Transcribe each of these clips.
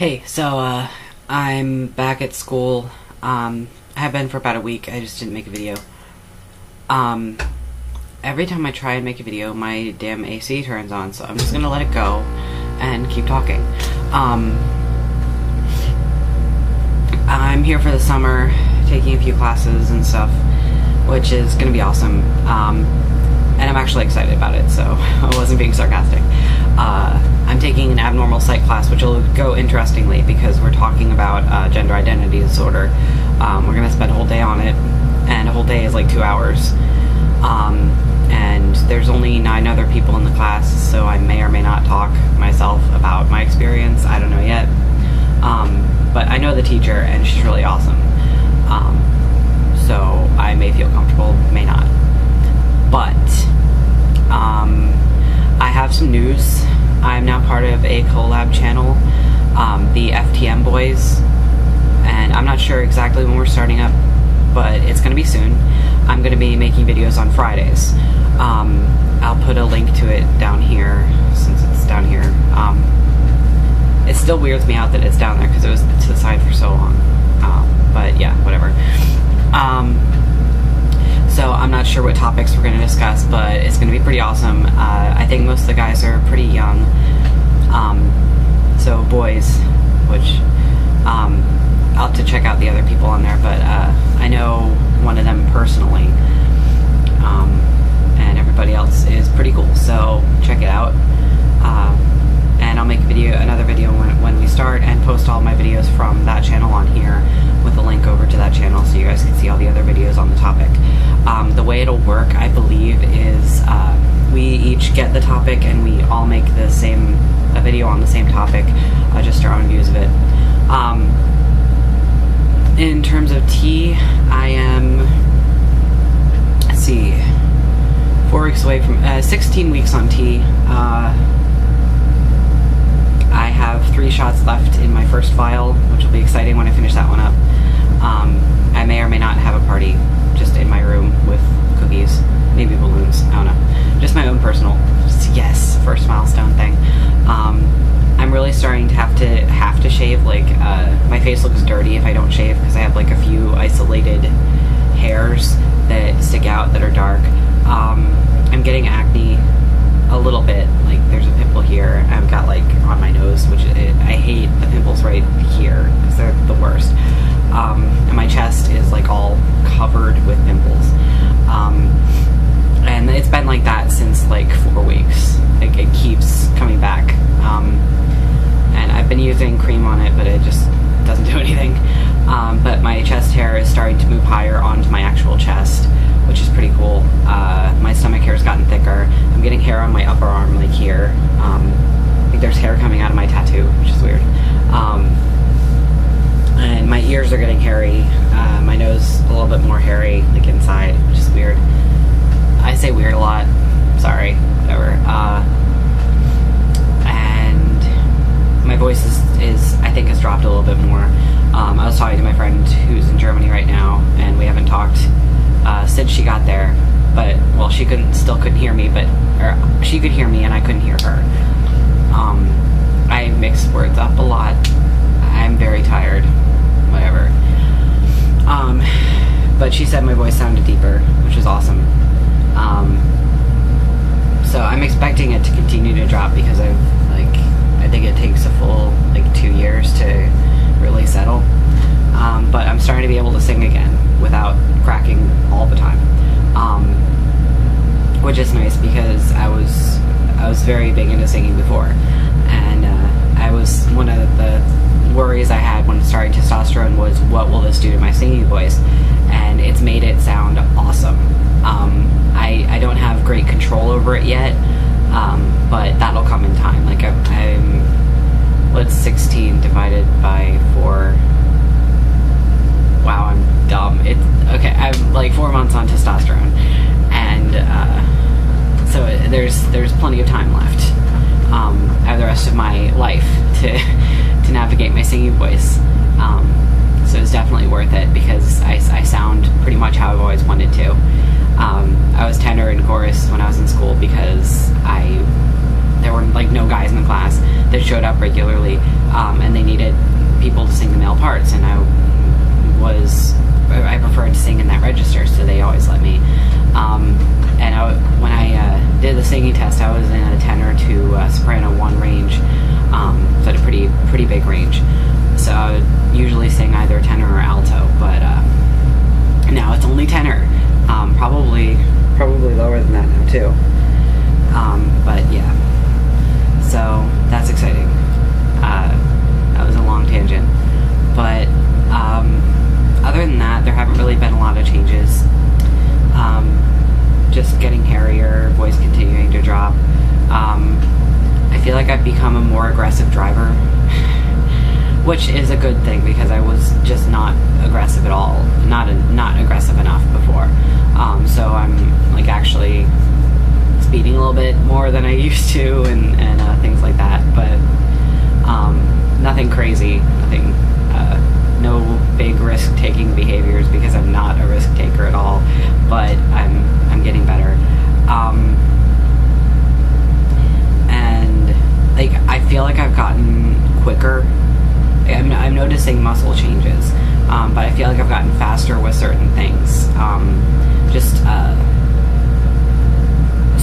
Hey, so, I'm back at school. I have been for about a week. I just didn't make a video. Every time I try and make a video, my damn AC turns on, so I'm just gonna let it go and keep talking. I'm here for the summer, taking a few classes and stuff, which is gonna be awesome. And I'm actually excited about it, so I wasn't being sarcastic. I'm taking an abnormal psych class, which will go interestingly because we're talking about gender identity disorder. We're going to spend a whole day on it, and a whole day is like 2 hours. And there's only 9 other people in the class, so I may or may not talk myself about my experience. I don't know yet. But I know the teacher, and she's really awesome. So I may feel comfortable, may not. But I have some news. I'm now part of a Collab Channel, the FTM Boys, and I'm not sure exactly when we're starting up, but it's going to be soon. I'm going to be making videos on Fridays. I'll put a link to it down here, since it's down here. It still weirds me out that it's down there, because it was to the side for so long. But yeah, whatever. So I'm not sure what topics we're going to discuss, but it's going to be pretty awesome. I think most of the guys are pretty young, so boys, which I'll have to check out the other people on there, but I know one of them personally, and everybody else is pretty cool, so check it out. And I'll make another video when we start, and post all my videos from that channel on here with a link over to that channel so you guys can see all the other videos on the topic. The way it'll work, I believe, is we each get the topic and we all make a video on the same topic, just our own views of it. In terms of tea, I am, let's see, 4 weeks away from, 16 weeks on tea. I have 3 shots left in my first vial, which will be exciting when I finish that one up. I may or may not have a party just in my room with cookies, maybe balloons, I don't know. Just my own personal, yes, first milestone thing. I'm really starting to have to shave. Like, my face looks dirty if I don't shave because I have like a few isolated hairs that stick out that are dark. I'm getting acne a little bit. Like, there's a pimple here. I've got like on my nose, which I hate the pimples right here because they're the worst. And my chest is like all covered with pimples. And it's been like that since like 4 weeks. Like, it keeps coming back. And I've been using cream on it, but it just doesn't do anything. But my chest hair is starting to move higher onto my actual chest, which is pretty cool. My stomach hair has gotten thicker. I'm getting hair on my upper arm, like here. I think there's hair coming out of my tattoo, which is weird. And my ears are getting hairy. My nose a little bit more hairy, like inside, which is weird. I say weird a lot. Sorry, whatever. And my voice is I think has dropped a little bit more. I was talking to my friend who's in Germany right now, and we haven't talked since she got there. But, well, she still couldn't hear me, or she could hear me and I couldn't hear her. I mix words up a lot. I'm very tired. Whatever. But she said my voice sounded deeper, which is awesome. So I'm expecting it to continue to drop because I think it takes a full 2 years to really settle. But I'm starting to be able to sing again without cracking all the time. Which is nice because I was very big into singing before, and I was, one of the worries I had when starting testosterone was, what will this do to my singing voice? And it's made it sound awesome. I don't have great control over it yet, but that'll come in time. Like, what's 16 divided by 4? Wow, I'm dumb. Okay, I'm like 4 months on testosterone, and so there's plenty of time left. I have the rest of my life to navigate my singing voice. So it's definitely worth it because I sound pretty much how I've always wanted to. I was tenor in chorus when I was in school because there were like no guys in the class that showed up regularly, and they needed people to sing the male parts, and I preferred to sing in that register, so they always let me. And when I did the singing test, I was in a tenor to soprano 1 range, so I had a pretty big range. So I would usually sing either tenor or alto, but now it's only tenor. Probably lower than that now too. But yeah, so that's exciting. That was a long tangent, but other than that, there haven't really been a lot of changes. Just getting hairier, voice continuing to drop. I feel like I've become a more aggressive driver, which is a good thing because I was just not aggressive at all, not aggressive enough before. So I'm like actually speeding a little bit more than I used to, and things like that. But nothing crazy, nothing. No big risk-taking behaviors because I'm not a risk taker at all, but I'm getting better. And like I feel like I've gotten quicker. I'm noticing muscle changes, but I feel like I've gotten faster with certain things. Just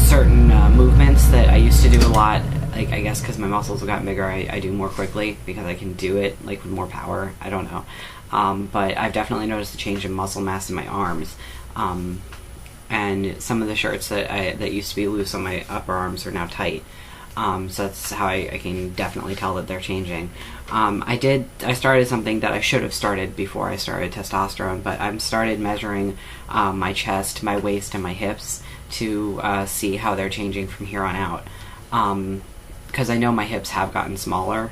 certain movements that I used to do a lot. Like, I guess because my muscles have gotten bigger, I do more quickly because I can do it like with more power. I don't know, but I've definitely noticed a change in muscle mass in my arms, and some of the shirts that used to be loose on my upper arms are now tight. So that's how I can definitely tell that they're changing. I started something that I should have started before I started testosterone, but I've started measuring my chest, my waist, and my hips to see how they're changing from here on out. Because I know my hips have gotten smaller,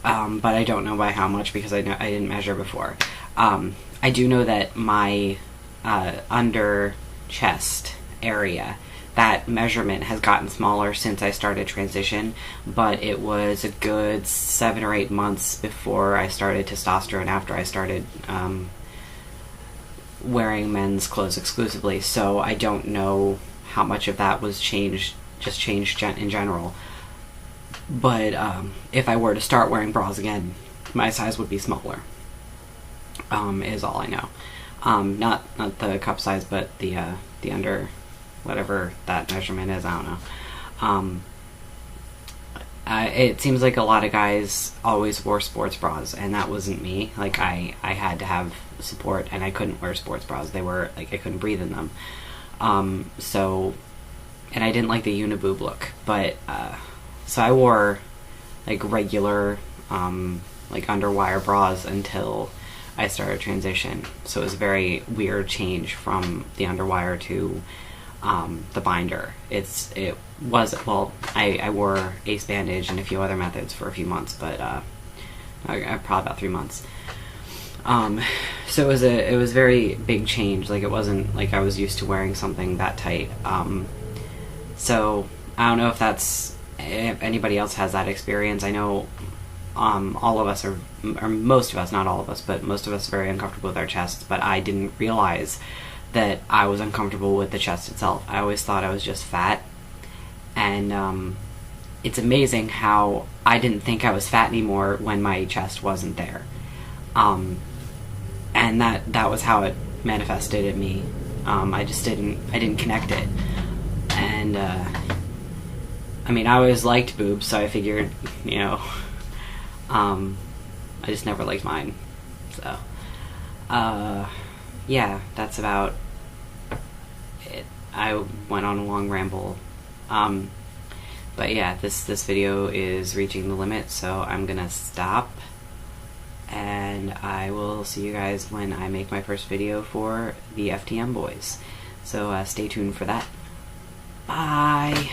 but I don't know by how much because I didn't measure before. I do know that my under chest area, that measurement has gotten smaller since I started transition, but it was a good 7 or 8 months before I started testosterone, after I started wearing men's clothes exclusively, so I don't know how much of that was changed in general. But if I were to start wearing bras again, my size would be smaller, is all I know. Not the cup size, but the under, whatever that measurement is, I don't know. It seems like a lot of guys always wore sports bras, and that wasn't me. Like, I had to have support, and I couldn't wear sports bras. They were, like, I couldn't breathe in them. And I didn't like the uniboob look, but, so I wore, like, regular, like, underwire bras until I started transition. So it was a very weird change from the underwire to, the binder. I wore ace bandage and a few other methods for a few months, but, probably about 3 months. So it was a very big change. Like, it wasn't like I was used to wearing something that tight. So I don't know if anybody else has that experience. I know all of us or most of us, not all of us, but most of us are very uncomfortable with our chests, but I didn't realize that I was uncomfortable with the chest itself. I always thought I was just fat, and it's amazing how I didn't think I was fat anymore when my chest wasn't there. And that was how it manifested in me. I didn't connect it. And, I mean, I always liked boobs, so I figured, you know, I just never liked mine. So, yeah, that's about it. I went on a long ramble. But yeah, this video is reaching the limit, so I'm gonna stop. And I will see you guys when I make my first video for the FTM boys. So stay tuned for that. Bye!